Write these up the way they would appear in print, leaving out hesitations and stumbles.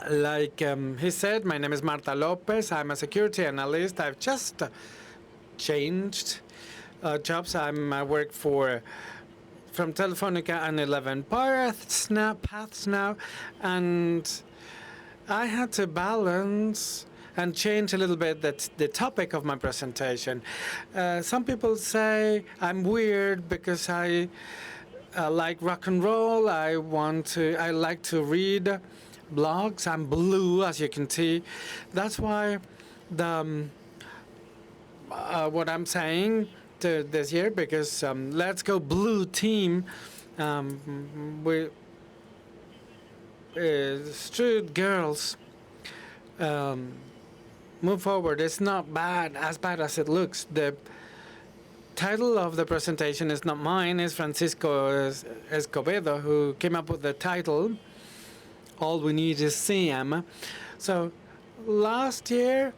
Like he said, my name is Marta López. I'm a security analyst. I've just changed jobs. I work from Telefonica and 11 paths now, and I had to balance and change a little bit the topic of my presentation. Some people say I'm weird because I like rock and roll. I like to read blogs. I'm blue, as you can see. That's why what I'm saying this year, because let's go blue team. We street girls move forward. It's not as bad as it looks. The title of the presentation is not mine. It's Francisco Escobedo who came up with the title. All we need is SIEM. So last year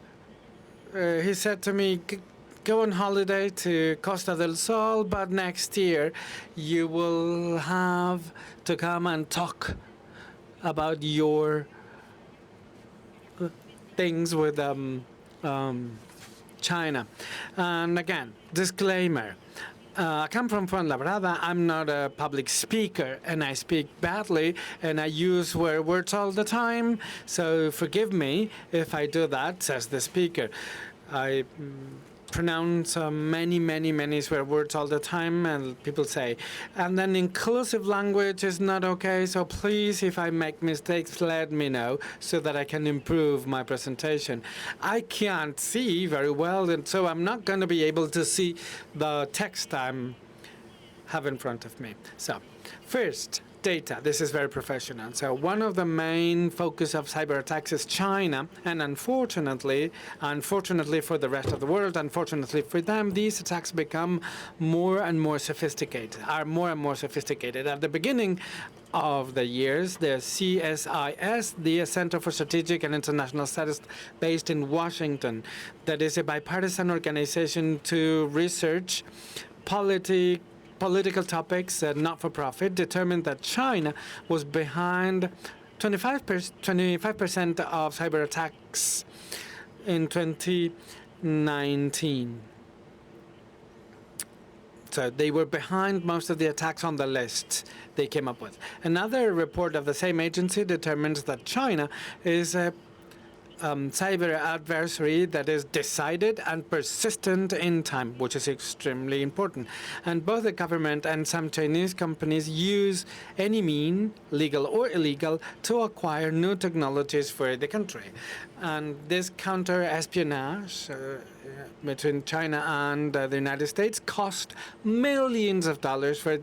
he said to me, go on holiday to Costa del Sol, but next year you will have to come and talk about your things with China. And again, disclaimer. I come from Fuenlabrada. I'm not a public speaker, and I speak badly, and I use swear words all the time. So forgive me if I do that, says the speaker. I pronounce many swear words all the time, and people say. And then inclusive language is not okay, so please, if I make mistakes, let me know so that I can improve my presentation. I can't see very well, and so I'm not going to be able to see the text I have in front of me. So, first, data. This is very professional. So one of the main focus of cyber attacks is China, and unfortunately for the rest of the world, unfortunately for them, these attacks become more and more sophisticated. At the beginning of the years, the CSIS, the Center for Strategic and International Studies based in Washington, that is a bipartisan organization to research political topics, not-for-profit, determined that China was behind 25% of cyber attacks in 2019. So they were behind most of the attacks on the list they came up with. Another report of the same agency determines that China is a cyber adversary that is decided and persistent in time, which is extremely important. And both the government and some Chinese companies use any mean, legal or illegal, to acquire new technologies for the country. And this counter-espionage between China and the United States cost millions of dollars for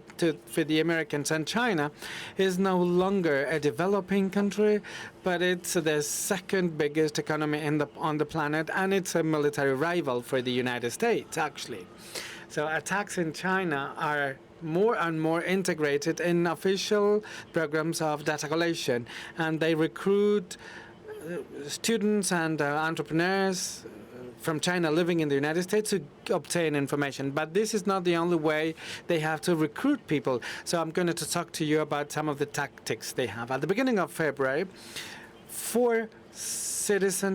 the Americans. And China is no longer a developing country, but it's the second biggest economy on the planet, and it's a military rival for the United States, actually. So attacks in China are more and more integrated in official programs of data collection, and they recruit students and entrepreneurs from China living in the United States to obtain information. But this is not the only way they have to recruit people. So I'm going to talk to you about some of the tactics they have. At the beginning of February, 4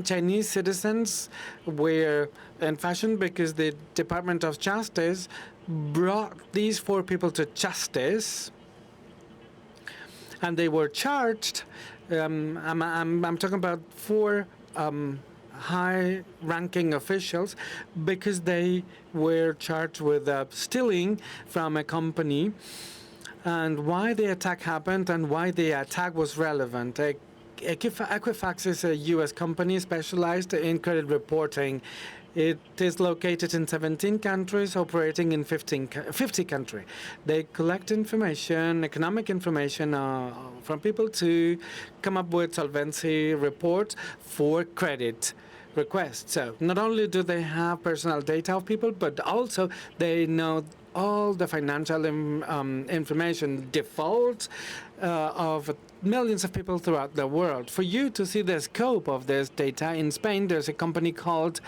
Chinese citizens were in fashion because the Department of Justice brought these 4 people to justice, and they were charged. I'm talking about 4 high-ranking officials because they were charged with stealing from a company, and why the attack happened and why the attack was relevant. Equifax is a U.S. company specialized in credit reporting. It is located in 17 countries, operating in 50 countries. They collect information, economic information from people to come up with solvency reports for credit requests. So not only do they have personal data of people, but also they know all the financial information, defaults of millions of people throughout the world. For you to see the scope of this data, in Spain, there's a company called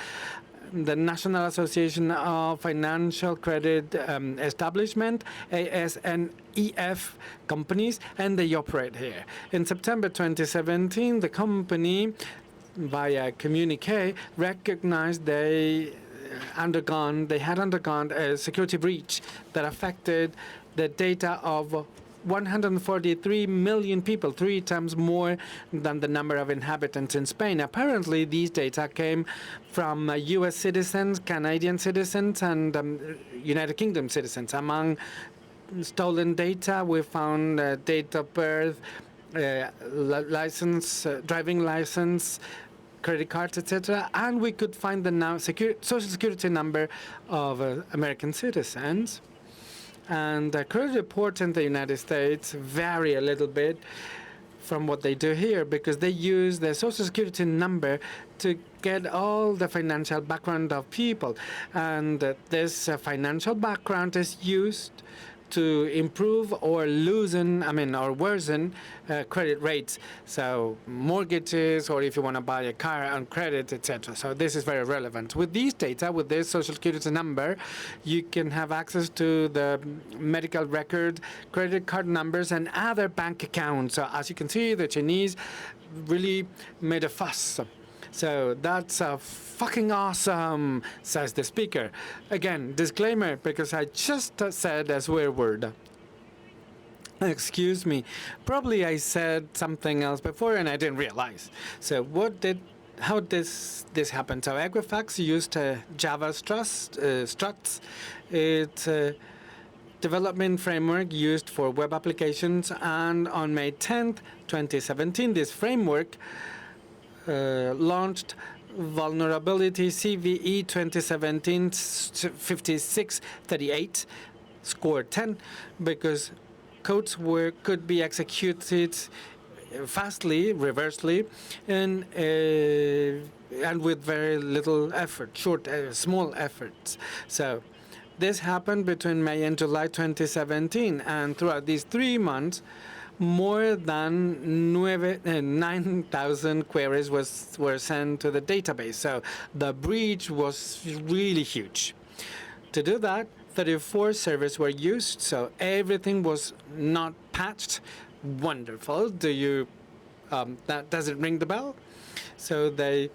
the National Association of Financial Credit Establishment, ASNEF companies, and they operate here. In September 2017, the company, via communique, recognized they had undergone a security breach that affected the data of 143 million people, 3 times more than the number of inhabitants in Spain. Apparently, these data came from U.S. citizens, Canadian citizens, and United Kingdom citizens. Among stolen data, we found date of birth, license, driving license, credit cards, etc., and we could find the social security number of American citizens. And credit reports in the United States vary a little bit from what they do here because they use the social security number to get all the financial background of people. And this financial background is used to improve or worsen credit rates. So mortgages, or if you want to buy a car on credit, etc. So this is very relevant. With these data, with this social security number, you can have access to the medical record, credit card numbers, and other bank accounts. So as you can see, the Chinese really made a fuss. So that's fucking awesome, says the speaker. Again, disclaimer, because I just said a swear word. Excuse me. Probably I said something else before and I didn't realize. So how this happen? So Equifax used Java struts. It's a development framework used for web applications, and on May 10th, 2017, this framework launched vulnerability CVE 2017-5638, score 10, because codes could be executed fastly, reversely, and with very little effort, small efforts. So this happened between May and July 2017, and throughout these 3 months, more than 9,000 queries were sent to the database. So the breach was really huge. To do that, 34 servers were used, so everything was not patched. Wonderful. Does it ring the bell? So they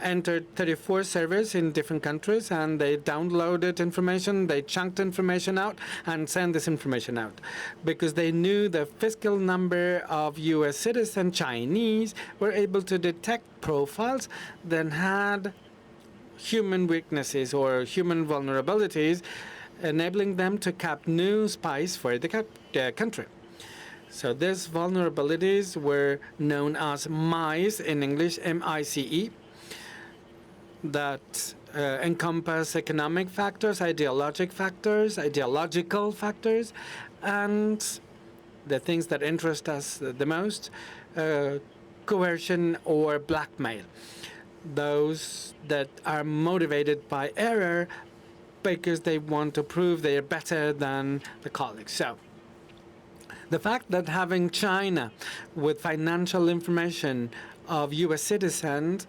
entered 34 servers in different countries, and they downloaded information, they chunked information out, and sent this information out. Because they knew the fiscal number of U.S. citizen Chinese were able to detect profiles that had human weaknesses or human vulnerabilities, enabling them to cap new spies for the country. So these vulnerabilities were known as MICE in English, M-I-C-E, that encompass economic factors, ideological factors, and the things that interest us the most, coercion or blackmail. Those that are motivated by error because they want to prove they are better than the colleagues. So the fact that having China with financial information of U.S. citizens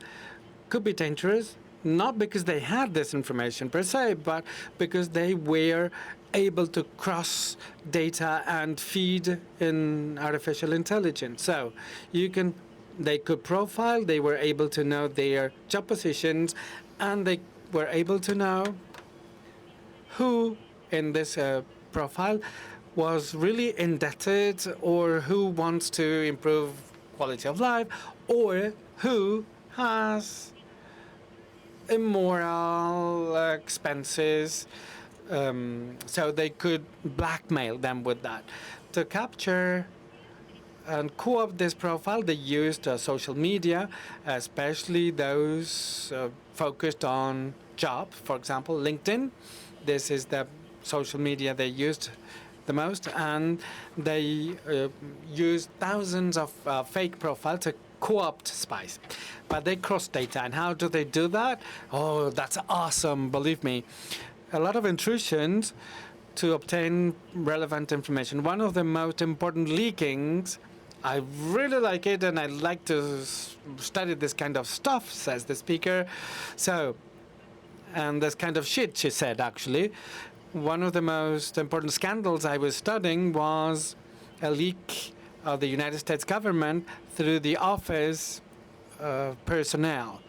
could be dangerous, not because they had this information per se, but because they were able to cross data and feed in artificial intelligence. So they could profile, they were able to know their job positions, and they were able to know who in this profile was really indebted, or who wants to improve quality of life, or who has immoral expenses. So they could blackmail them with that. To capture and co-opt this profile, they used social media, especially those focused on jobs. For example, LinkedIn. This is the social media they used the most, and they used thousands of fake profiles to co-opt spies. But they cross data. And how do they do that? Oh, that's awesome, believe me. A lot of intrusions to obtain relevant information. One of the most important leakings, I really like it, and I like to study this kind of stuff, says the speaker. So and this kind of shit, she said, actually. One of the most important scandals I was studying was a leak of the United States government through the office personnel.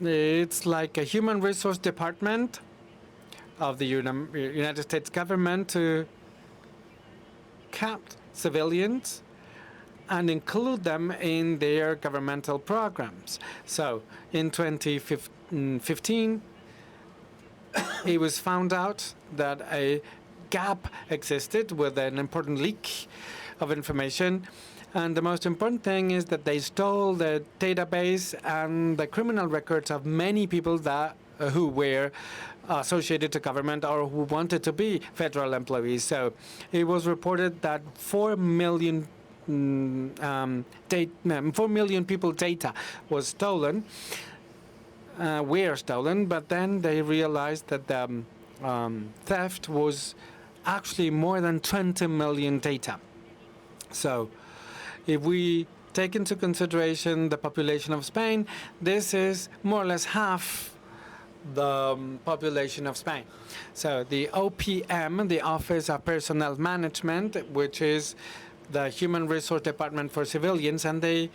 It's like a human resource department of the United States government to capture civilians and include them in their governmental programs. So in 2015, it was found out that a gap existed with an important leak of information. And the most important thing is that they stole the database and the criminal records of many people that who were associated to government or who wanted to be federal employees. So it was reported that 4 million 4 million people data was stolen, were stolen, but then they realized that the theft was actually more than 20 million data. So if we take into consideration the population of Spain, this is more or less half the population of Spain. So the OPM, the Office of Personnel Management, which is the Human Resource Department for civilians, and they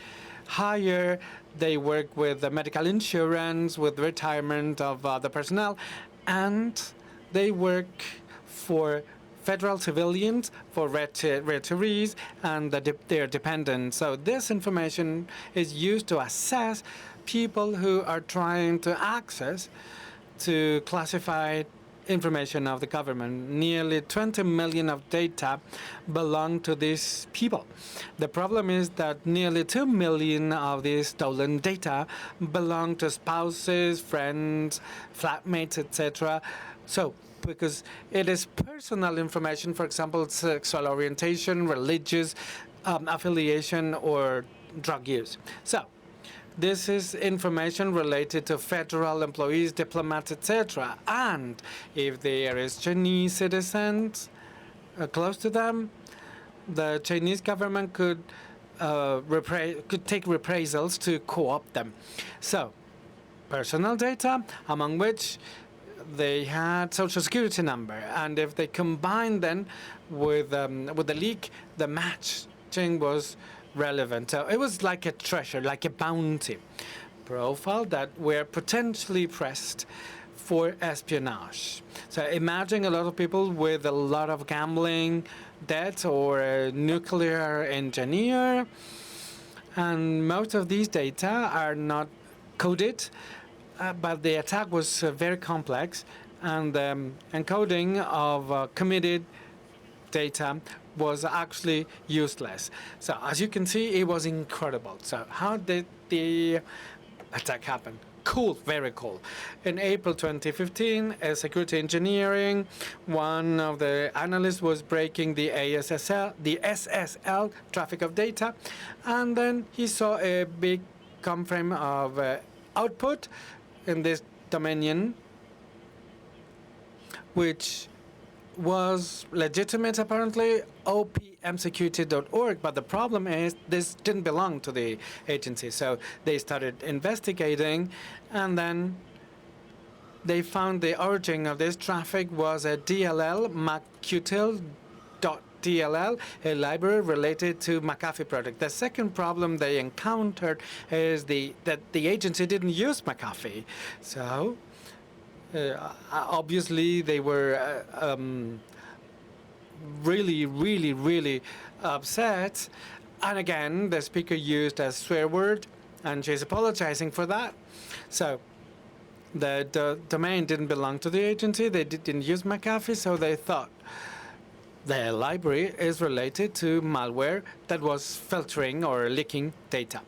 work with the medical insurance, with retirement of the personnel, and they work for federal civilians, for retirees, and their dependents. So this information is used to assess people who are trying to access to classified information of the government. Nearly 20 million of data belong to these people. The problem is that nearly 2 million of these stolen data belong to spouses, friends, flatmates, etc. So, because it is personal information, for example, sexual orientation, religious affiliation, or drug use. So, this is information related to federal employees, diplomats, etc. And if there is Chinese citizens close to them, the Chinese government could take reprisals to co-opt them. So, personal data, among which they had social security number, and if they combine them with the leak, the matching was relevant. So it was like a treasure, like a bounty profile that were potentially pressed for espionage. So imagine a lot of people with a lot of gambling debts or a nuclear engineer, and most of these data are not coded, but the attack was very complex, and the encoding of committed data was actually useless. So as you can see, it was incredible. So how did the attack happen? Cool, very cool. In April 2015, security engineering, one of the analysts was breaking the SSL traffic of data, and then he saw a big frame of output in this dominion, which was legitimate, apparently, opmsecurity.org, but the problem is this didn't belong to the agency. So they started investigating, and then they found the origin of this traffic was a DLL, McUtil.dll, a library related to McAfee project. The second problem they encountered is that the agency didn't use McAfee. So obviously, they were really upset. And again, the speaker used a swear word, and she's apologizing for that. So the domain didn't belong to the agency. They didn't use McAfee, so they thought the library is related to malware that was filtering or leaking data.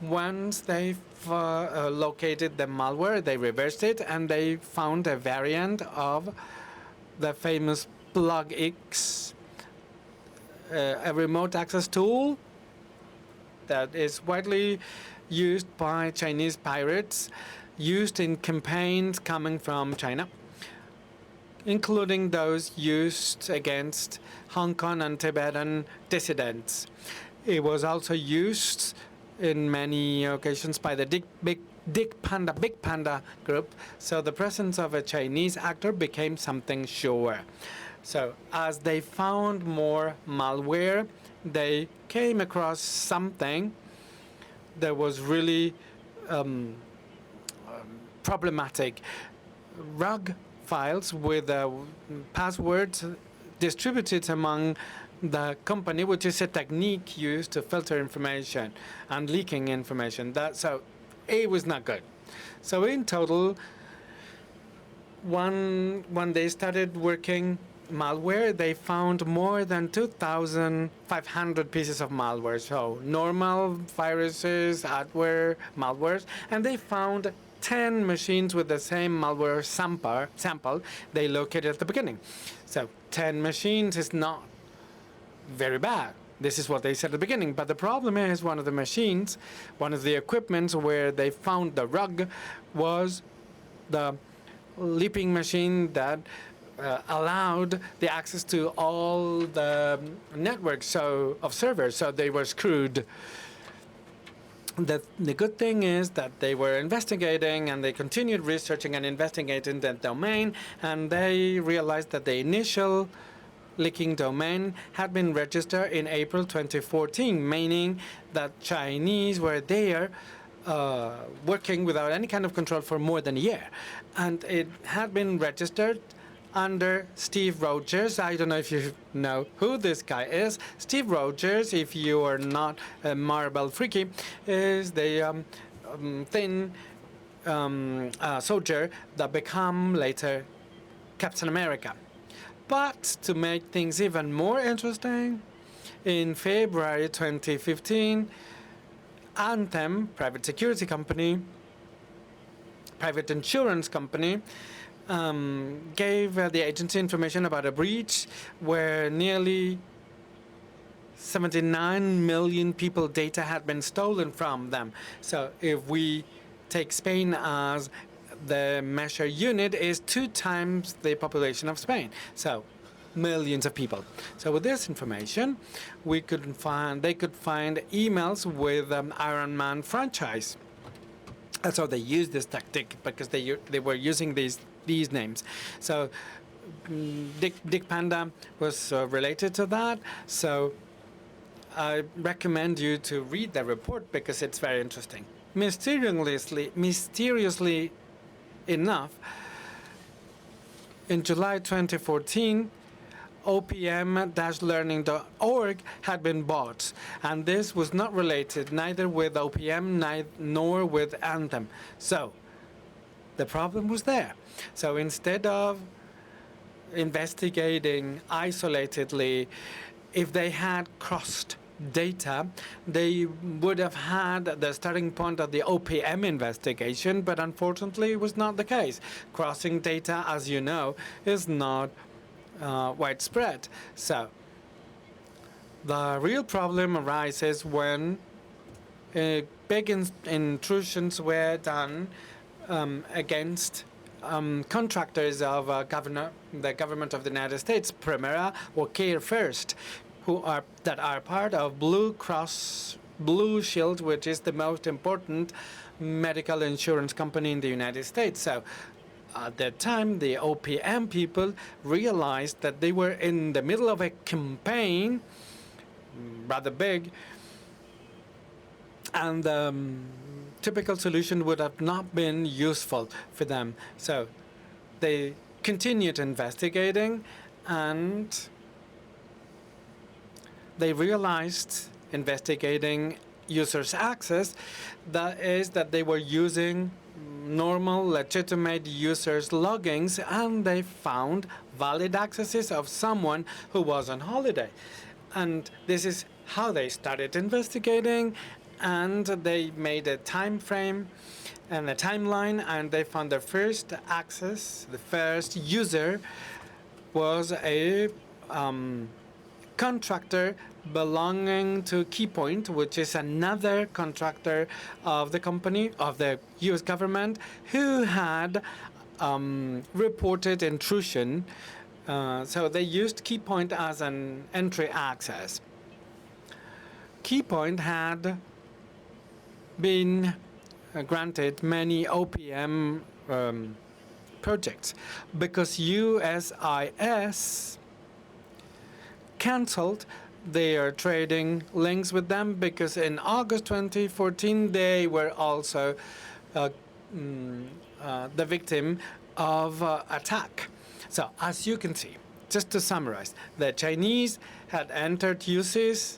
Once they located the malware, they reversed it, and they found a variant of the famous PlugX, a remote access tool that is widely used by Chinese pirates, used in campaigns coming from China, including those used against Hong Kong and Tibetan dissidents. It was also used in many occasions by the Big Panda group. So the presence of a Chinese actor became something sure. So as they found more malware, they came across something that was really problematic. RUG files with passwords distributed among the company, which is a technique used to filter information and leaking information. So it was not good. So in total, when they started working malware, they found more than 2,500 pieces of malware. So normal viruses, adware, malwares, and they found 10 machines with the same malware sample they located at the beginning. So 10 machines is not very bad. This is what they said at the beginning. But the problem is one of the machines, one of the equipments where they found the RUG was the leaping machine that allowed the access to all the networks of servers. So they were screwed. The good thing is that they were investigating and they continued researching and investigating that domain, and they realized that the initial leaking domain had been registered in April 2014, meaning that Chinese were there working without any kind of control for more than a year. And it had been registered under Steve Rogers. I don't know if you know who this guy is. Steve Rogers, if you are not a Marvel freaky, is the thin soldier that became later Captain America. But to make things even more interesting, in February 2015, Anthem, private security company, private insurance company, gave the agency information about a breach where nearly 79 million people data had been stolen from them. So if we take Spain as the measure unit, is 2 times the population of Spain. So millions of people. So with this information, they could find emails with Iron Man franchise. And so they used this tactic because they were using these names. So Dick Panda was related to that. So I recommend you to read the report because it's very interesting. Mysteriously enough, in July 2014, OPM-learning.org had been bought, and this was not related neither with OPM nor with Anthem. So the problem was there. So instead of investigating isolatedly, if they had crossed data, they would have had the starting point of the OPM investigation, but unfortunately it was not the case. Crossing data, as you know, is not widespread. So the real problem arises when big intrusions were done against contractors of the government of the United States, Primera or Care First, that are part of Blue Shield, which is the most important medical insurance company in the United States. So at that time, the OPM people realized that they were in the middle of a campaign, rather big, and the typical solution would have not been useful for them. So they continued investigating, and they realized, investigating users' access, that they were using normal, legitimate users' logins, and they found valid accesses of someone who was on holiday. And this is how they started investigating, and they made a time frame and a timeline, and they found the first access, the first user was a contractor belonging to Keypoint, which is another contractor of the company, of the U.S. government, who had reported intrusion. So they used Keypoint as an entry access. Keypoint had been granted many OPM projects because USIS cancelled their trading links with them because in August 2014 they were also the victim of attack. So as you can see, just to summarize, the Chinese had entered USIS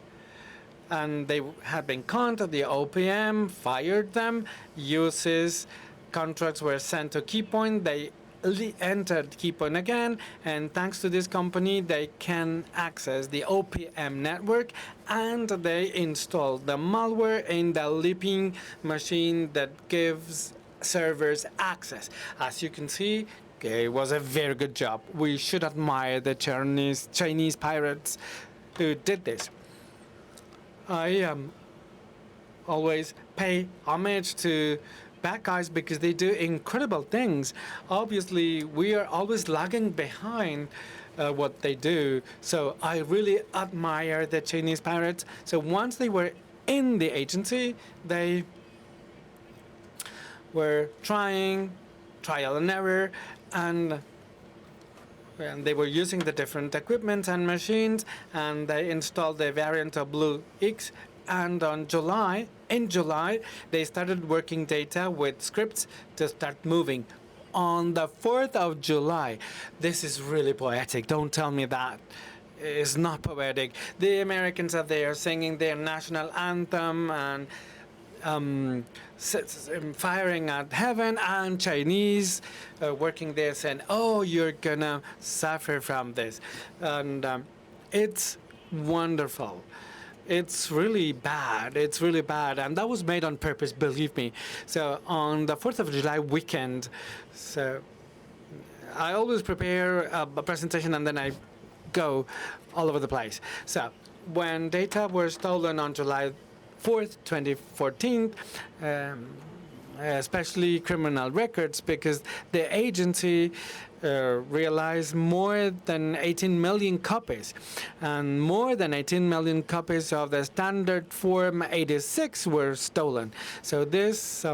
and they had been conned. The OPM fired them. USIS contracts were sent to Keypoint. They entered Keypoint again, and thanks to this company, they can access the OPM network, and they installed the malware in the leaping machine that gives servers access. As you can see, it was a very good job. We should admire the Chinese pirates who did this. I always pay homage to bad guys because they do incredible things. Obviously, we are always lagging behind what they do. So I really admire the Chinese pirates. So once they were in the agency, they were trying trial and error, and they were using the different equipment and machines, and they installed the variant of Blue X. And in July, they started working data with scripts to start moving. On the 4th of July, this is really poetic. Don't tell me that. It's not poetic. The Americans are there singing their national anthem and firing at heaven, and Chinese working there saying, oh, you're gonna suffer from this. And it's wonderful. It's really bad. It's really bad. And that was made on purpose, believe me. So on the 4th of July weekend, so I always prepare a presentation and then I go all over the place. So when data were stolen on July 4th, 2014, especially criminal records, because the agency realized more than 18 million copies, and more than 18 million copies of the standard Form 86 were stolen. So this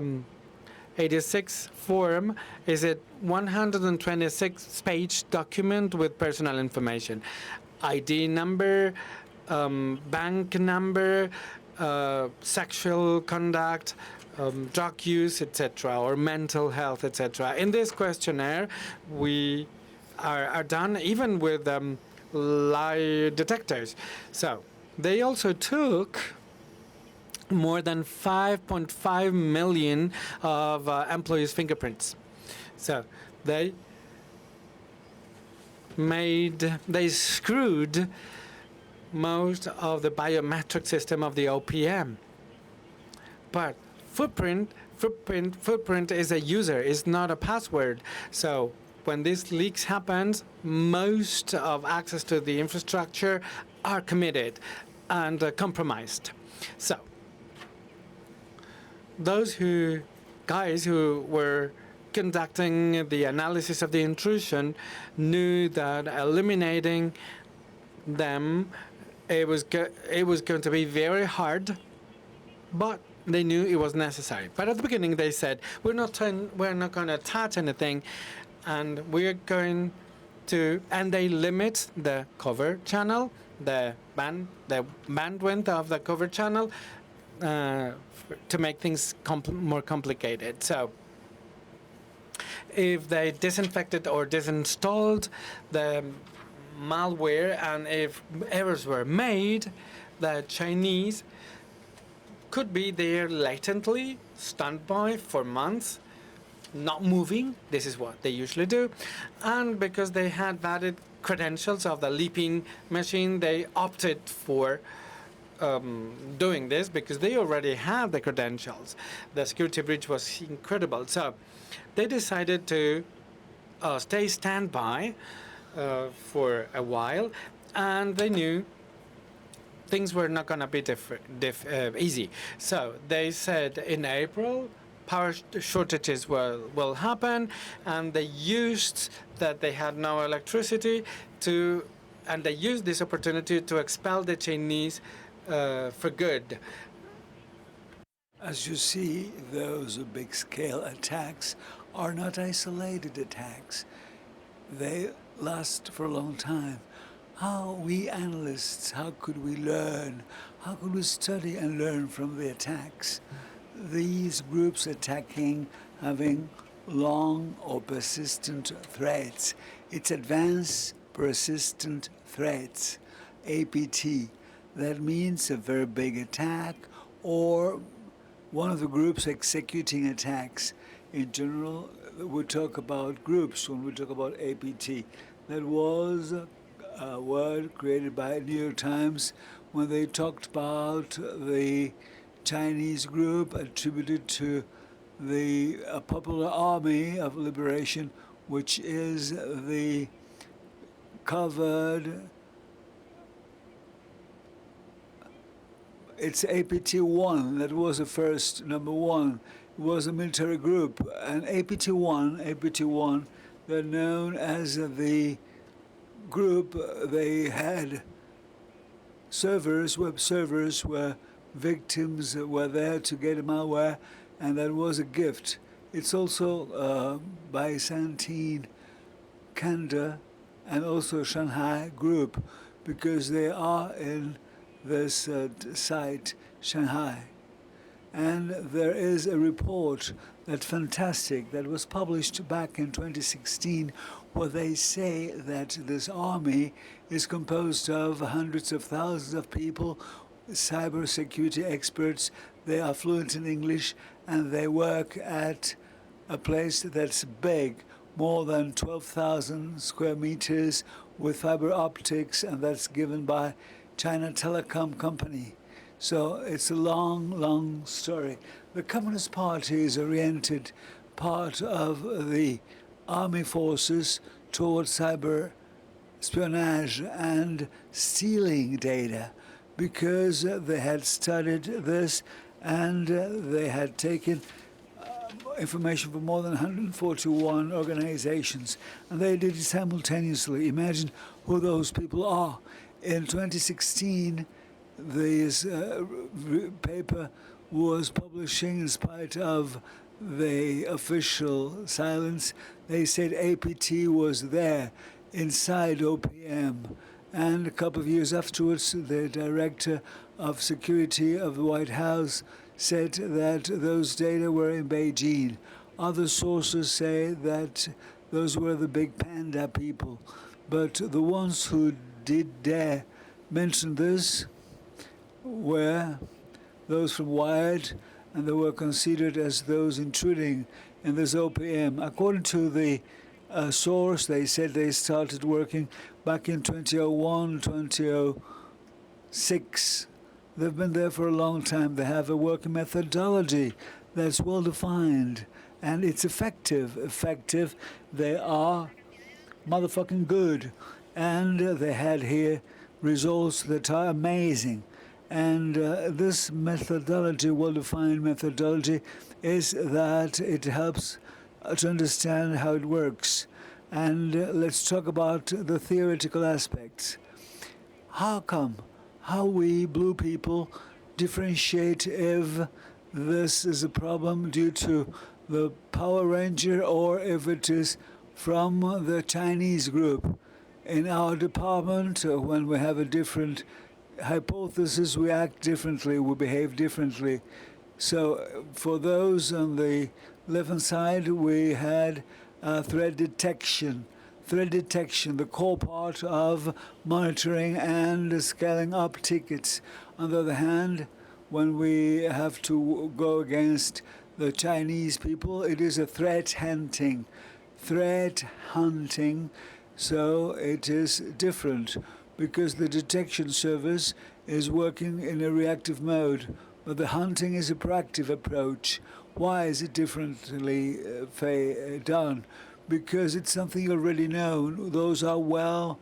86 form is a 126-page document with personal information, ID number, bank number, sexual conduct, drug use, etc., or mental health, etc. In this questionnaire, we are done even with lie detectors. So they also took more than 5.5 million of employees' fingerprints. So they screwed most of the biometric system of the OPM. But footprint is a user, is not a password. So when these leaks happens, most of access to the infrastructure are committed and compromised. So those guys who were conducting the analysis of the intrusion knew that eliminating them, it was going to be very hard, but they knew it was necessary. But at the beginning, they said, we're not going to touch anything, and we're going to, and they limit the cover channel, the bandwidth of the cover channel, to make things more complicated. So if they disinfected or disinstalled the malware, and if errors were made, the Chinese could be there latently, standby for months, not moving. This is what they usually do. And because they had valid credentials of the leaping machine, they opted for doing this because they already had the credentials. The security breach was incredible. So they decided to stay standby for a while, and they knew things were not going to be easy. So they said in April, power shortages will happen, and they used that they had no electricity and they used this opportunity to expel the Chinese for good. As you see, those big-scale attacks are not isolated attacks. They last for a long time. How we analysts, how could we learn? How could we study and learn from the attacks? These groups attacking having long or persistent threats. It's advanced persistent threats, APT. That means a very big attack or one of the groups executing attacks. In general, we talk about groups when we talk about APT. That was a word created by New York Times when they talked about the Chinese group attributed to the Popular Army of Liberation, which is the covered. It's APT-1 that was the first number one. It was a military group, and APT-1, they're known as the group. They had servers, web servers, where victims were there to get malware, and that was a gift. It's also Byzantine, Kanda, and also Shanghai group, because they are in this site, Shanghai. And there is a report that's fantastic that was published back in 2016 where they say that this army is composed of hundreds of thousands of people, cybersecurity experts. They are fluent in English and they work at a place that's big, more than 12,000 square meters with fiber optics, and that's given by China Telecom Company. So it's a long, long story. The Communist Party is oriented part of the army forces towards cyber espionage and stealing data because they had studied this and they had taken information from more than 141 organizations, and they did it simultaneously. Imagine who those people are. In 2016, this paper was publishing in spite of the official silence. They said APT was there inside OPM. And a couple of years afterwards, the director of security of the White House said that those data were in Beijing. Other sources say that those were the big panda people. But the ones who did dare mention this were those from Wired, and they were considered as those intruding in this OPM. According to the source, they said they started working back in 2001, 2006. They've been there for a long time. They have a working methodology that's well defined, and it's effective. They are motherfucking good. And they had here results that are amazing. And this methodology, well-defined methodology, is that it helps to understand how it works. And let's talk about the theoretical aspects. How we blue people differentiate if this is a problem due to the Power Ranger or if it is from the Chinese group? In our department, when we have a different hypothesis, we act differently, we behave differently. So for those on the left-hand side, we had threat detection. Threat detection, the core part of monitoring and scaling up tickets. On the other hand, when we have to go against the Chinese people, it is a threat hunting. So it is different because the detection service is working in a reactive mode, but the hunting is a proactive approach. Why is it differently done? Because it's something already known. Those are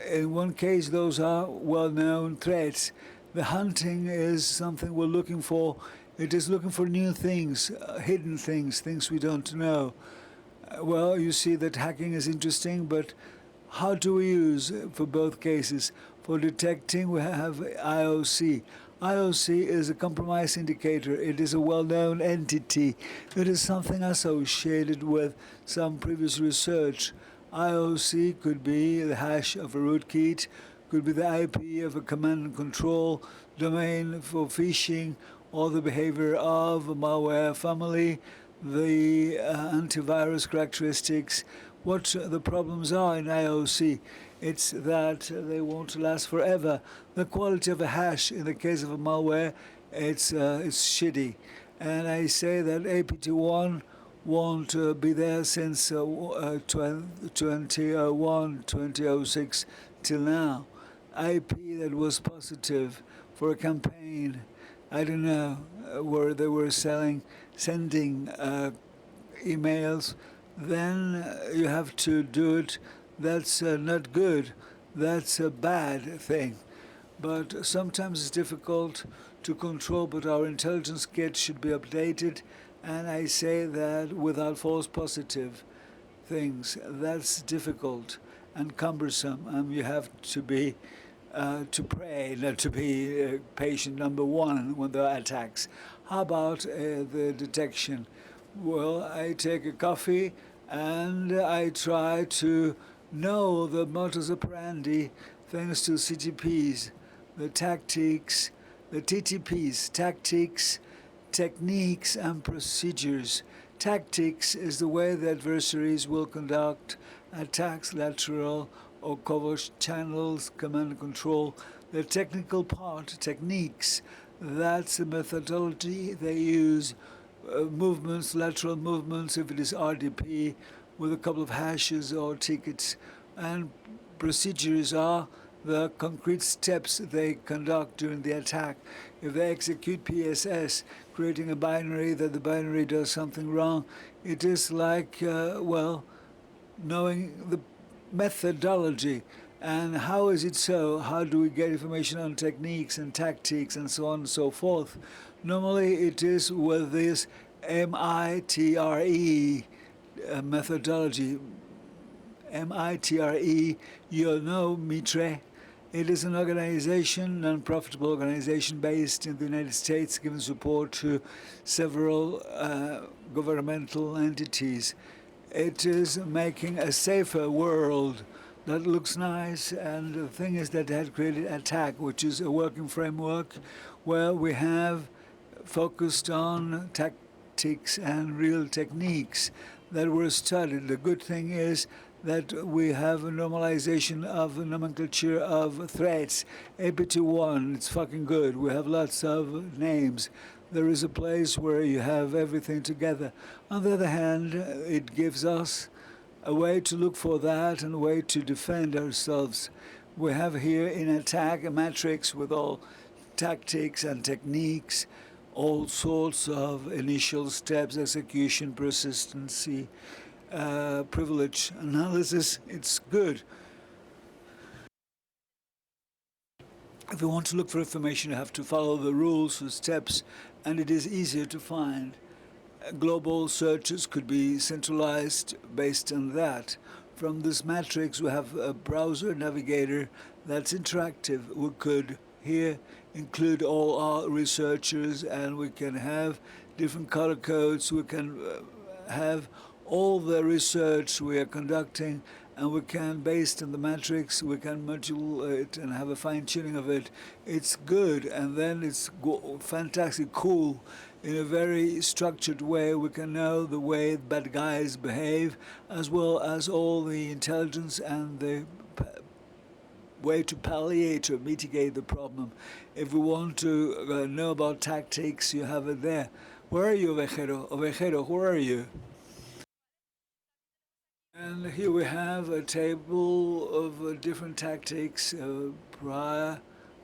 in one case, those are well-known threats. The hunting is something we're looking for. It is looking for new things, hidden things, things we don't know. Well, you see that hacking is interesting, but how do we use for both cases? For detecting, we have IOC. IOC is a compromise indicator. It is a well-known entity. It is something associated with some previous research. IOC could be the hash of a rootkit, could be the IP of a command and control domain for phishing, or the behavior of a malware family, the antivirus characteristics. What the problems are in IOC, it's that they won't last forever. The quality of a hash in the case of a malware, it's shitty. And I say that APT1 won't be there since 2001, 2006 till now. IP that was positive for a campaign, I don't know, where they were sending emails, then you have to do it. That's not good. That's a bad thing. But sometimes it's difficult to control, but our intelligence kit should be updated. And I say that without false positive things, that's difficult and cumbersome. You have to be to pray, not to be patient number one when there are attacks. How about the detection? Well, I take a coffee and I try to know the modus operandi thanks to CTPs, the tactics, the TTPs, tactics, techniques, and procedures. Tactics is the way the adversaries will conduct attacks, lateral or covert channels, command and control. The technical part, techniques, that's the methodology they use. Movements, lateral movements, if it is RDP, with a couple of hashes or tickets. And procedures are the concrete steps they conduct during the attack. If they execute PSS, creating a binary that the binary does something wrong, it is like, well, knowing the methodology. And how is it so? How do we get information on techniques and tactics and so on and so forth? Normally it is with this MITRE methodology. MITRE, you know, Mitre. It is an organization, non-profitable organization based in the United States, giving support to several governmental entities. It is making a safer world that looks nice, and the thing is that they had created ATTACK, which is a working framework where we have focused on tactics and real techniques that were studied. The good thing is that we have a normalization of a nomenclature of threats. APT1, it's fucking good. We have lots of names. There is a place where you have everything together. On the other hand, it gives us a way to look for that and a way to defend ourselves. We have here in ATTACK a matrix with all tactics and techniques, all sorts of initial steps, execution, persistency, privilege analysis. It's good. If you want to look for information, you have to follow the rules, the steps, and it is easier to find. Global searches could be centralized based on that. From this matrix, we have a browser navigator that's interactive. We could here include all our researchers, and we can have different color codes. We can have all the research we are conducting, and we can, based on the matrix, we can modulate it and have a fine-tuning of it. It's good, and then it's fantastic, cool. In a very structured way, we can know the way bad guys behave, as well as all the intelligence and the way to palliate or mitigate the problem. If we want to know about tactics, you have it there. Where are you, Ovejero? Ovejero, where are you? And here we have a table of different tactics prior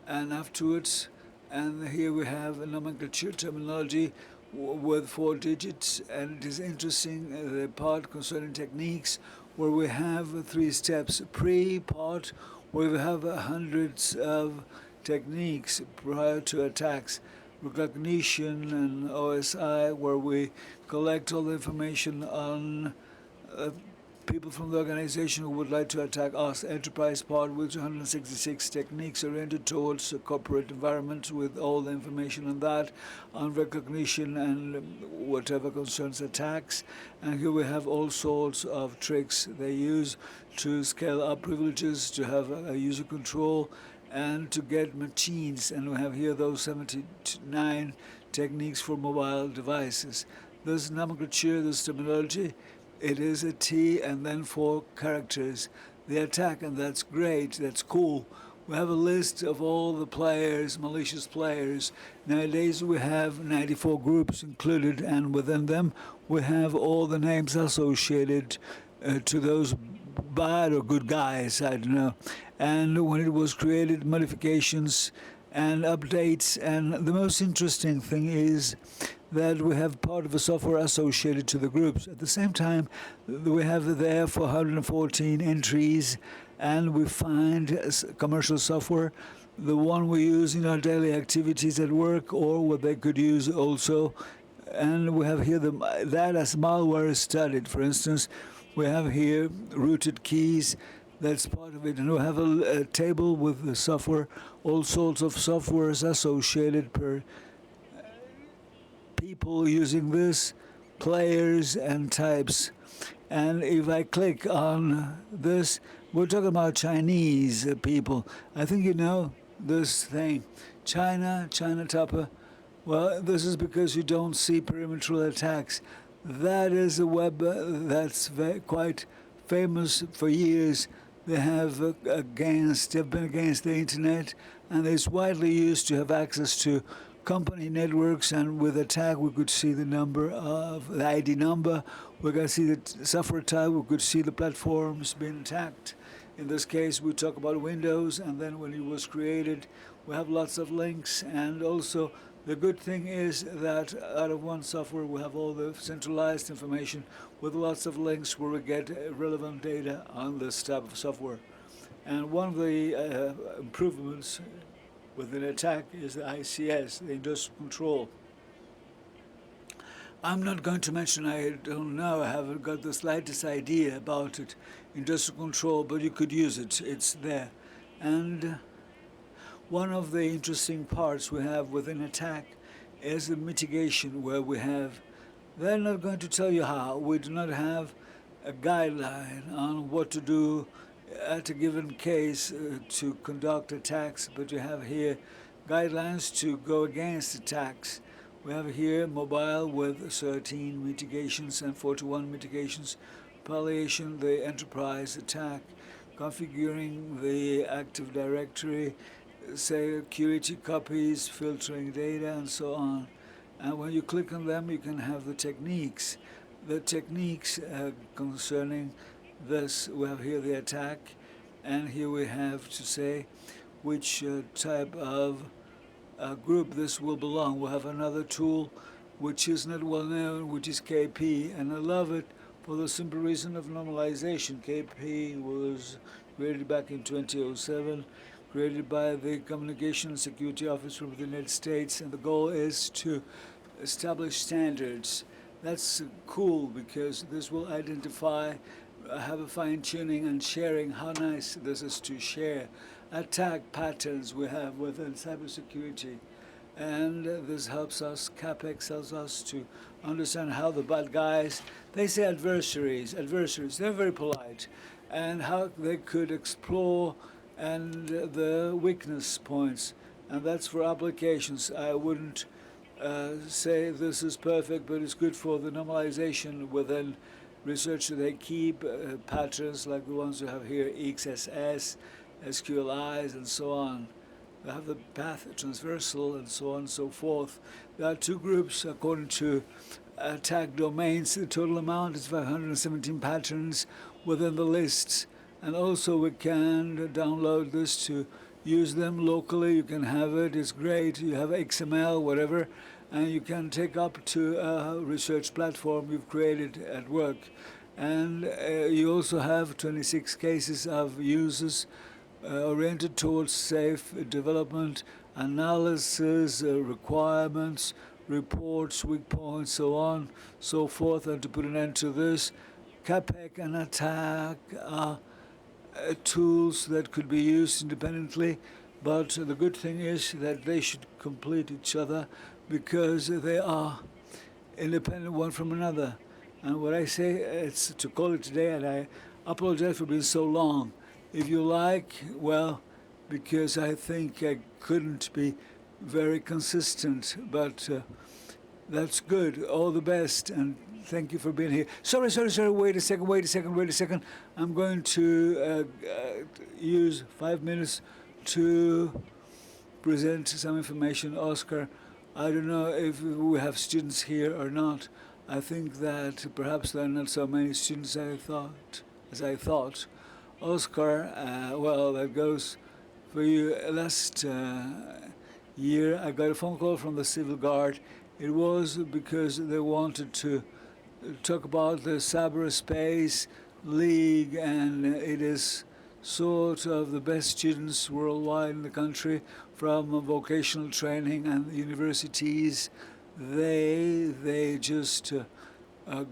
and afterwards. And here we have a nomenclature terminology with 4 digits. And it is interesting, the part concerning techniques, where we have 3 steps. Pre-part, where we have hundreds of techniques prior to attacks. Recognition and OSI, where we collect all the information on people from the organization who would like to attack us enterprise part with 266 techniques oriented towards a corporate environment with all the information on that, on recognition and whatever concerns attacks. And here we have all sorts of tricks they use to scale up privileges, to have a user control, and to get machines. And we have here those 79 techniques for mobile devices. This nomenclature, this terminology, it is a T and then 4 characters. The attack, and that's great, that's cool. We have a list of all the players, malicious players. Nowadays we have 94 groups included, and within them we have all the names associated to those bad or good guys, I don't know. And when it was created, modifications and updates, and the most interesting thing is that we have part of the software associated to the groups. At the same time, we have there 414 entries, and we find commercial software, the one we use in our daily activities at work, or what they could use also. And we have here that as malware studied. For instance, we have here rooted keys. That's part of it. And we have a table with the software, all sorts of softwares associated per people using this, players and types. And if I click on this, we're talking about Chinese people. I think you know this thing. China Topper. Well, this is because you don't see perimeter attacks. That is a web that's quite famous for years. They have been against the internet, and it's widely used to have access to company networks. And with attack, we could see the number of the ID number. We can see the software type. We could see the platforms being attacked. In this case, we talk about Windows, and then when it was created, we have lots of links. And also, the good thing is that out of one software, we have all the centralized information with lots of links where we get relevant data on this type of software. And one of the improvements with an attack is the ICS, the industrial control. I'm not going to mention, I don't know, I haven't got the slightest idea about it, industrial control, but you could use it, it's there. And one of the interesting parts we have with an attack is the mitigation, where we have, they're not going to tell you how, we do not have a guideline on what to do at a given case to conduct attacks, but you have here guidelines to go against attacks. We have here mobile with 13 mitigations and 41 mitigations, palliation, the enterprise attack, configuring the Active Directory, security copies, filtering data, and so on. And when you click on them, you can have the techniques. The techniques concerning this, we have here the attack, and here we have to say which type of group this will belong. We'll have another tool which is not well known, which is KP, and I love it for the simple reason of normalization. KP was created back in 2007, created by the Communication and Security Office from the United States, and the goal is to establish standards. That's cool because this will identify, have a fine-tuning and sharing. How nice this is to share attack patterns we have within cybersecurity. And this helps us, CAPEX helps us to understand how the bad guys, they say adversaries, they're very polite, and how they could explore and the weakness points. And that's for applications. I wouldn't say this is perfect, but it's good for the normalization within research. They keep patterns like the ones we have here, XSS, SQLIs, and so on. They have the path transversal and so on and so forth. There are two groups according to attack domains. The total amount is 517 patterns within the lists. And also we can download this to use them locally. You can have it, it's great. You have XML, whatever, and you can take up to a research platform you've created at work. And you also have 26 cases of users oriented towards safe development, analysis, requirements, reports, weak points, so on, so forth. And to put an end to this, CAPEC and attack tools that could be used independently, but the good thing is that they should complete each other because they are independent one from another. And what I say is to call it today, and I apologize for being so long. If you like, well, because I think I couldn't be very consistent, but that's good. All the best, and thank you for being here. Sorry. Wait a second. I'm going to use 5 minutes to present some information. Oscar, I don't know if we have students here or not. I think that perhaps there are not so many students as I thought. Oscar, well, that goes for you. Last year, I got a phone call from the Civil Guard. It was because they wanted to talk about the Cyberspace League, and it is sort of the best students worldwide in the country from vocational training and universities. They just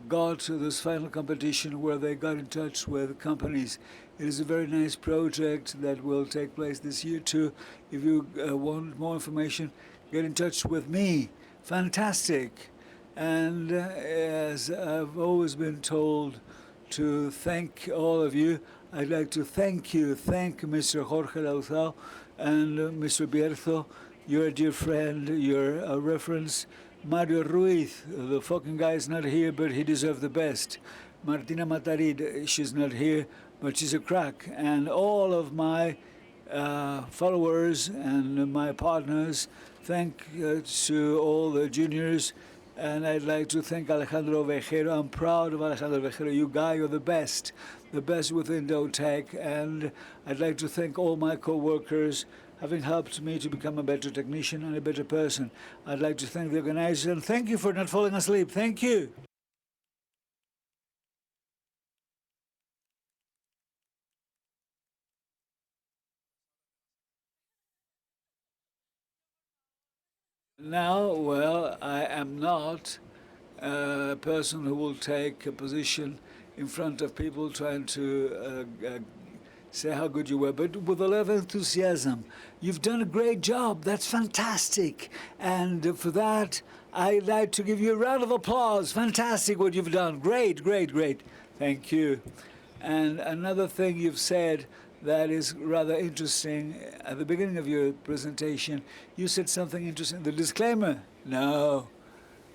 got to this final competition where they got in touch with companies. It is a very nice project that will take place this year too. If you want more information, get in touch with me. Fantastic. And as I've always been told to thank all of you, I'd like to thank Mr. Jorge Lauzao and Mr. Bierzo. You're a dear friend, you're a reference. Mario Ruiz, the fucking guy is not here, but he deserves the best. Martina Matarid, she's not here, but she's a crack. And all of my followers and my partners, thank to all the juniors. And I'd like to thank Alejandro Vejero. I'm proud of Alejandro Vejero. You guy, you're the best with Indotech. And I'd like to thank all my co-workers, having helped me to become a better technician and a better person. I'd like to thank the organizers, and thank you for not falling asleep. Thank you. Now, well, I am not a person who will take a position in front of people trying to say how good you were, but with a lot of enthusiasm. You've done a great job. That's fantastic. And for that, I'd like to give you a round of applause. Fantastic what you've done. Great. Thank you. And another thing you've said that is rather interesting. At the beginning of your presentation, you said something interesting. The disclaimer. No.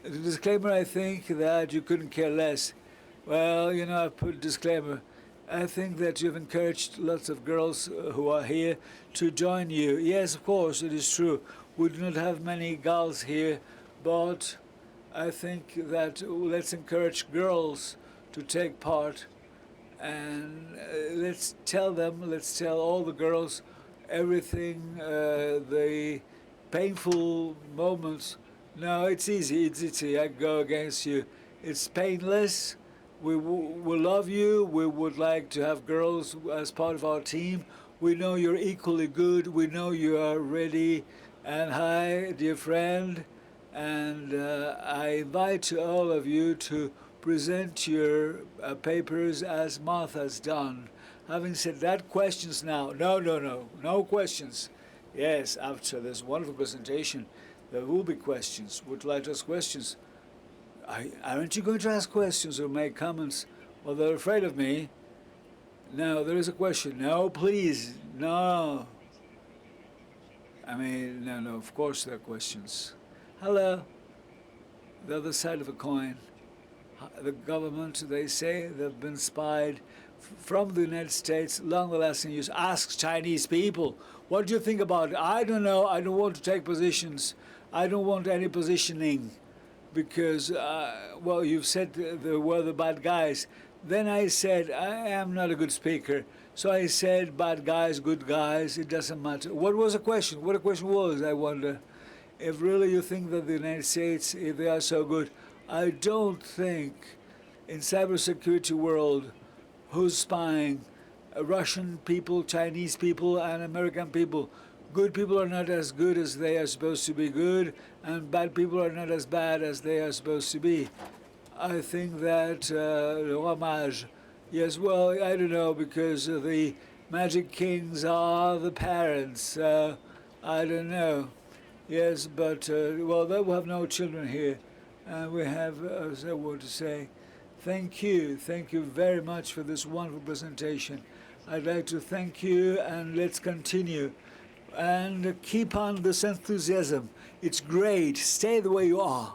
The disclaimer, I think that you couldn't care less. Well, you know, I put disclaimer. I think that you've encouraged lots of girls who are here to join you. Yes, of course, it is true. We do not have many girls here, but I think that let's encourage girls to take part. And let's tell all the girls everything, the painful moments. No, it's easy. I go against you. It's painless. We love you. We would like to have girls as part of our team. We know you're equally good. We know you are ready. And hi, dear friend. And I invite all of you to present your papers as Martha's done. Having said that, questions now. No questions. Yes, after this wonderful presentation, there will be questions. Would you like to ask questions? Aren't you going to ask questions or make comments? Well, they're afraid of me. No, there is a question. No, please. No. I mean, no, of course there are questions. Hello. The other side of a coin. The government, they say they've been spied from the United States along the last 10 years. Ask Chinese people. What do you think about it? I don't know. I don't want to take positions. I don't want any positioning because, well, you've said they were the bad guys. Then I said, I am not a good speaker. So I said, bad guys, good guys, it doesn't matter. What was the question? What the question was, I wonder. If really you think that the United States, if they are so good, I don't think in cybersecurity world who's spying, Russian people, Chinese people, and American people. Good people are not as good as they are supposed to be good, and bad people are not as bad as they are supposed to be. I think that le roi mage, yes, well, I don't know, because the magic kings are the parents. I don't know. Yes, but, well, they will have no children here. And we have so what to say. Thank you very much for this wonderful presentation. I'd like to thank you, and let's continue. And keep on this enthusiasm. It's great. Stay the way you are.